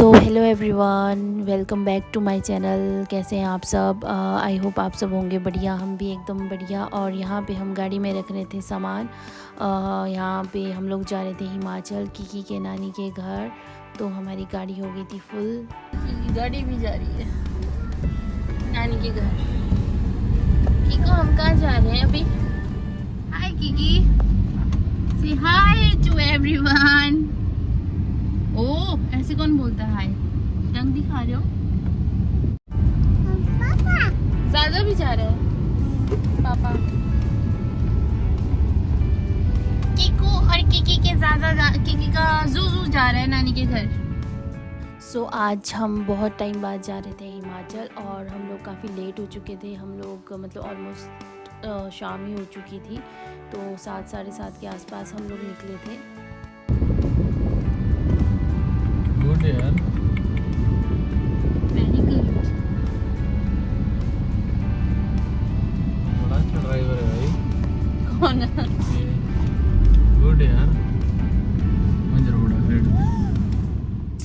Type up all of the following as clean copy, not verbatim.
So hello everyone, welcome back to my channel. कैसे हैं आप सब? आई होप आप सब होंगे बढ़िया। हम भी एकदम बढ़िया। और यहाँ पे हम गाड़ी में रख रहे थे सामान। यहाँ पे हम लोग जा रहे थे हिमाचल कीकी के नानी के घर। तो हमारी गाड़ी हो गई थी फुल। गाड़ी भी जा रही है नानी के घर। कीको, हम कहाँ जा रहे हैं अभी? हाय कीकी, से हाय टू एवरीवन। ओह, ऐसे कौन बोलता है हाय? रंग दिखा रहे हो? पापा ज्यादा भी जा रहा है पापा। कीकू और कीकी के कीकी का जू जा रहा है नानी के घर। सो आज हम बहुत टाइम बाद जा रहे थे हिमाचल और हम लोग काफ़ी लेट हो चुके थे। हम लोग मतलब ऑलमोस्ट शाम ही हो चुकी थी। तो 7 साढ़े 7 के आसपास हम लोग निकले थे। गुड यार, वेरी गुड। बड़ा अच्छा ड्राइवर है भाई। कौन? गुड यार, मंजर बड़ा ग्रेट।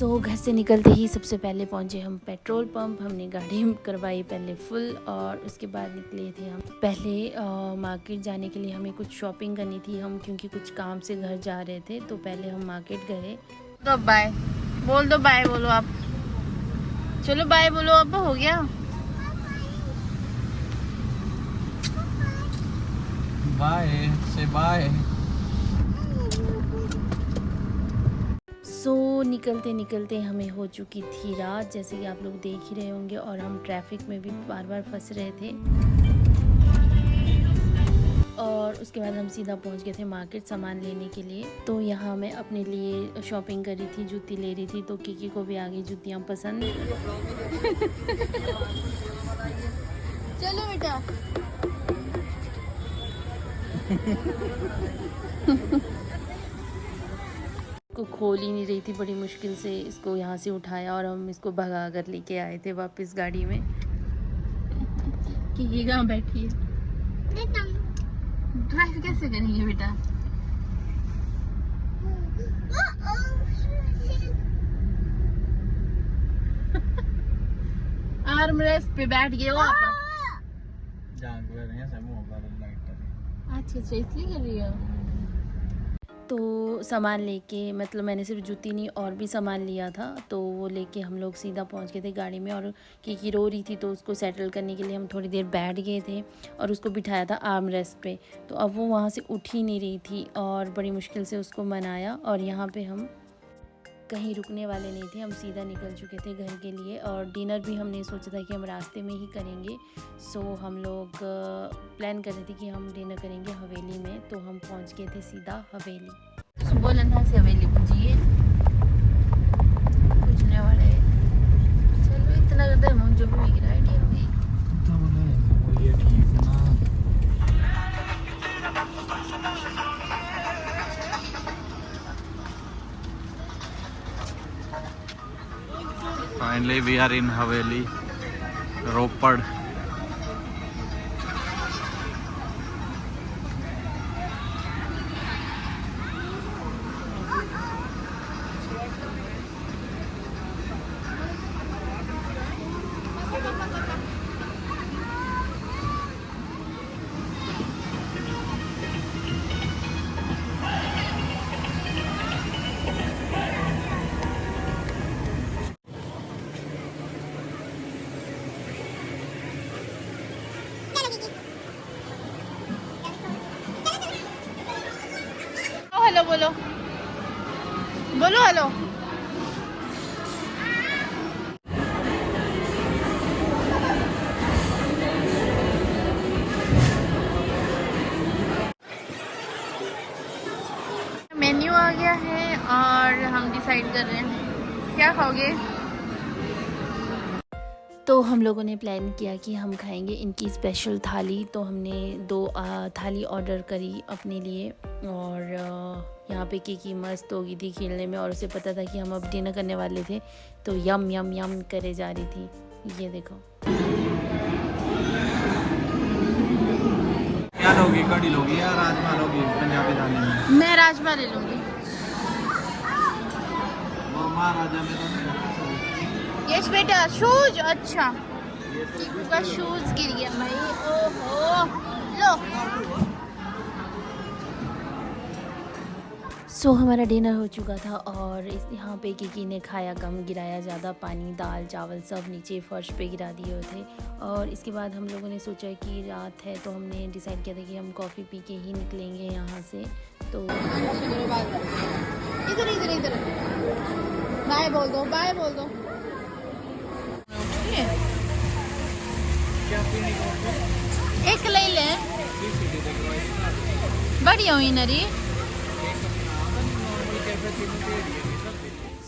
तो घर से निकलते ही सबसे पहले पहुंचे हम पेट्रोल पंप। हमने गाड़ी करवाई पहले फुल और उसके बाद निकले थे हम पहले मार्केट जाने के लिए। हमें कुछ शॉपिंग करनी थी हम, क्योंकि कुछ काम से घर जा रहे थे। तो पहले हम मार्केट गए। तो बाय बोल दो, बाय बोलो आप। चलो बाय बोलो, अब हो गया। बाय से बाय। सो निकलते निकलते हमें हो चुकी थी रात, जैसे कि आप लोग देख ही रहे होंगे। और हम ट्रैफिक में भी बार बार फंस रहे थे। और उसके बाद हम सीधा पहुंच गए थे मार्केट सामान लेने के लिए। तो यहाँ मैं अपने लिए शॉपिंग कर रही थी, जूती ले रही थी। तो कीकी को भी आ गई जूतियाँ पसंद। चलो बेटा। को खोल ही नहीं रही थी, बड़ी मुश्किल से इसको यहाँ से उठाया और हम इसको भगा कर लेके आए थे वापस गाड़ी में। कीकी कहाँ बैठी है? ड्राइव कैसे करेंगे बेटा? आर्म रेस्ट पे बैठ गए हो आप? जान कर रहे हैं सब मोबाइल लाइट कर। अच्छा इसलिए कर रही हो। तो सामान लेके, मतलब मैंने सिर्फ जूती नहीं और भी सामान लिया था। तो वो लेके हम लोग सीधा पहुंच गए थे गाड़ी में। और कीकी रो रही थी तो उसको सेटल करने के लिए हम थोड़ी देर बैठ गए थे और उसको बिठाया था आर्म रेस्ट पे। तो अब वो वहाँ से उठ ही नहीं रही थी और बड़ी मुश्किल से उसको मनाया। और यहाँ पे हम कहीं रुकने वाले नहीं थे, हम सीधा निकल चुके थे घर के लिए। और डिनर भी हमने सोचा था कि हम रास्ते में ही करेंगे। सो हम लोग प्लान कर रहे थे कि हम डिनर करेंगे हवेली में। तो हम पहुंच गए थे सीधा हवेली। बोलना से हवेली पूछिए पूछने वाले। चलो इतना करते हम जो भी आइडिया होगी तो बोले ये ठीक है ना। Finally we are in Haveli, Ropad. Hello बोलो, बोलो हेलो। मेन्यू आ गया है और हम डिसाइड कर रहे हैं क्या खाओगे। तो हम लोगों ने प्लान किया कि हम खाएंगे इनकी स्पेशल थाली। तो हमने 2 थाली ऑर्डर करी अपने लिए। और यहाँ पे कीकी मस्त हो गई थी खेलने में और उसे पता था कि हम अब डिनर करने वाले थे। तो यम यम यम करे जा रही थी। ये देखो। क्या लोगी, कड़ी लोगी या राजमा लोगी? पंजाबी थाली में मैं राजमा ले लूँगी। वो महाराजा में तो नहीं रखा सब। यस बेटा शूज, अच्छा कीकू का शूज गिर गया भाई, ओहो लो। सो हमारा डिनर हो चुका था और इस यहाँ पे किकी ने खाया कम, गिराया ज़्यादा, पानी दाल चावल सब नीचे फर्श पे गिरा दिए हुए थे। और इसके बाद हम लोगों ने सोचा कि रात है तो हमने डिसाइड किया था कि हम कॉफ़ी पी के ही निकलेंगे यहाँ से। तो इधर इधर इधर बाय बोल दो, बाय बोल दो। क्या पीने का? एक ले ले, बढ़िया हुई नरी।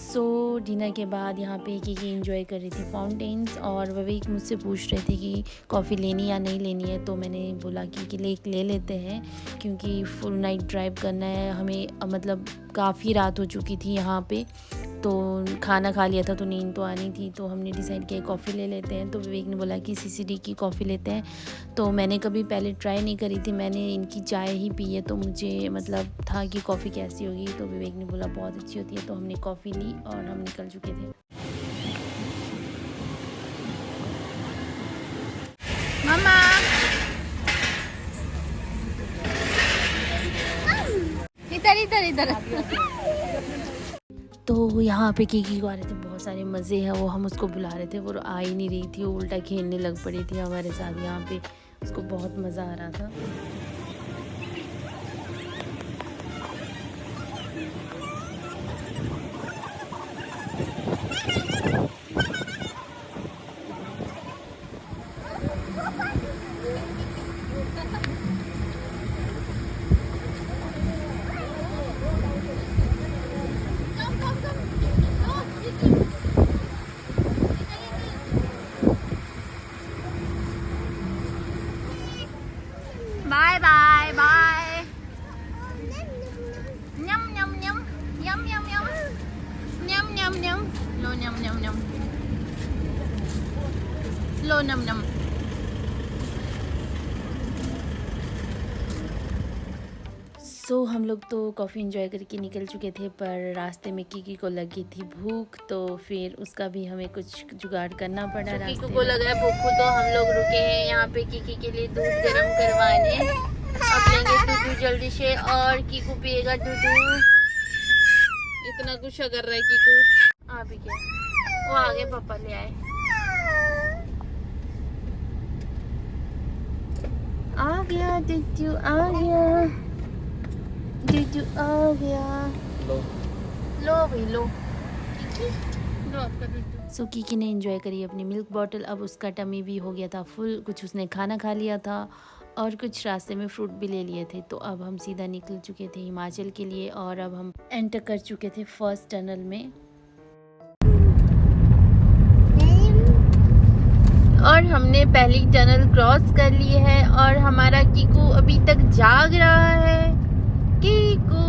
सो डिनर के बाद यहाँ पे किकी एंजॉय कर रही थी फाउंटेन्स और विवेक मुझसे पूछ रहे थे कि कॉफ़ी लेनी या नहीं लेनी है। तो मैंने बोला कि ले लेते हैं क्योंकि फुल नाइट ड्राइव करना है हमें, मतलब काफ़ी रात हो चुकी थी यहाँ पे, तो खाना खा लिया था तो नींद तो आनी थी। तो हमने डिसाइड किया कॉफ़ी ले लेते हैं। तो विवेक ने बोला कि सीसीडी की कॉफ़ी लेते हैं। तो मैंने कभी पहले ट्राई नहीं करी थी, मैंने इनकी चाय ही पी है तो मुझे मतलब था कि कॉफ़ी कैसी होगी। तो विवेक ने बोला बहुत अच्छी होती है, तो हमने कॉफ़ी ली और हम निकल चुके थे। मम्मा इधर इधर इधर। तो यहाँ पे किकी को आ रहे थे बहुत सारे मज़े हैं, वो हम उसको बुला रहे थे, वो आ ही नहीं रही थी, वो उल्टा खेलने लग पड़ी थी हमारे साथ यहाँ पे, उसको बहुत मज़ा आ रहा था। Bye bye bye. न्यम न्यम न्यम यम यम यम न्यम न्यम न्यम लो न्यम न्यम न्यम लो नम नम। सो हम लोग तो कॉफ़ी एंजॉय करके निकल चुके थे, पर रास्ते में किकी को लगी थी भूख, तो फिर उसका भी हमें कुछ जुगाड़ करना पड़ा। कीकू को लगा है भूख, तो हम लोग रुके हैं यहाँ पे कीकी के लिए दूध गर्म करवाने। अब लेंगे दूध जल्दी से और कीकू पिएगा दूध। इतना गुस्सा कर रहा है कीकू। आप ही क्या, वो आगे पापा ले आए। आ गया दूधू, आ गया दूधू, आ गया। लो भाई लो कीकी, लो आपका दूध। सो किकी ने एंजॉय करी अपनी मिल्क बॉटल। अब उसका टमी भी हो गया था फुल, कुछ उसने खाना खा लिया था और कुछ रास्ते में फ्रूट भी ले लिए थे। तो अब हम सीधा निकल चुके थे हिमाचल के लिए और अब हम एंटर कर चुके थे फर्स्ट टनल में। और हमने पहली टनल क्रॉस कर ली है और हमारा कीकू अभी तक जाग रहा है। कीकू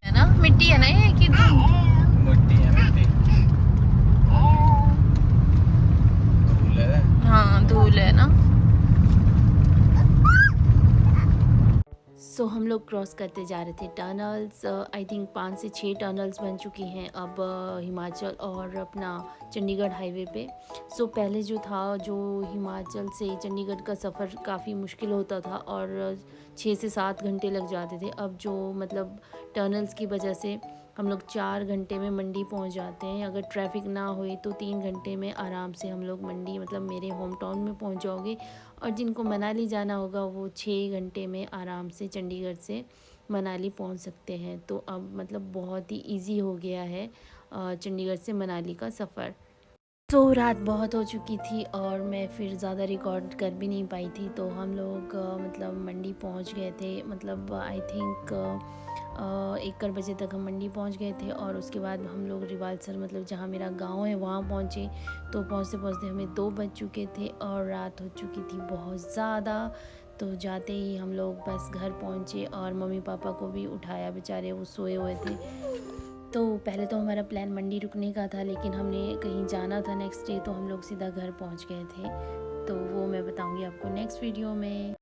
है ना, मिट्टी है ना ये कीकू, मिट्टी है, मिट्टी धूल है। हाँ धूल है ना। सो हम लोग क्रॉस करते जा रहे थे टनल्स। आई थिंक 5 से 6 टनल्स बन चुकी हैं अब हिमाचल और अपना चंडीगढ़ हाईवे पे। सो पहले जो था, जो हिमाचल से चंडीगढ़ का सफ़र काफ़ी मुश्किल होता था और 6 से 7 घंटे लग जाते थे। अब जो मतलब टनल्स की वजह से हम लोग 4 घंटे में मंडी पहुंच जाते हैं। अगर ट्रैफिक ना होए तो 3 घंटे में आराम से हम लोग मंडी, मतलब मेरे होम टाउन में पहुंच जाओगे। और जिनको मनाली जाना होगा वो 6 घंटे में आराम से चंडीगढ़ से मनाली पहुंच सकते हैं। तो अब मतलब बहुत ही इजी हो गया है चंडीगढ़ से मनाली का सफ़र। तो रात बहुत हो चुकी थी और मैं फिर ज़्यादा रिकॉर्ड कर भी नहीं पाई थी। तो हम लोग मतलब मंडी पहुंच गए थे, मतलब आई थिंक 1 बजे तक हम मंडी पहुंच गए थे। और उसके बाद हम लोग रिवालसर, मतलब जहां मेरा गांव है, वहां पहुंचे। तो पहुंचते पहुंचते हमें 2 बज चुके थे और रात हो चुकी थी बहुत ज़्यादा। तो जाते ही हम लोग बस घर पहुंचे और मम्मी पापा को भी उठाया, बेचारे वो सोए हुए थे। तो पहले तो हमारा प्लान मंडी रुकने का था, लेकिन हमने कहीं जाना था नेक्स्ट डे, तो हम लोग सीधा घर पहुंच गए थे। तो वो मैं बताऊंगी आपको नेक्स्ट वीडियो में।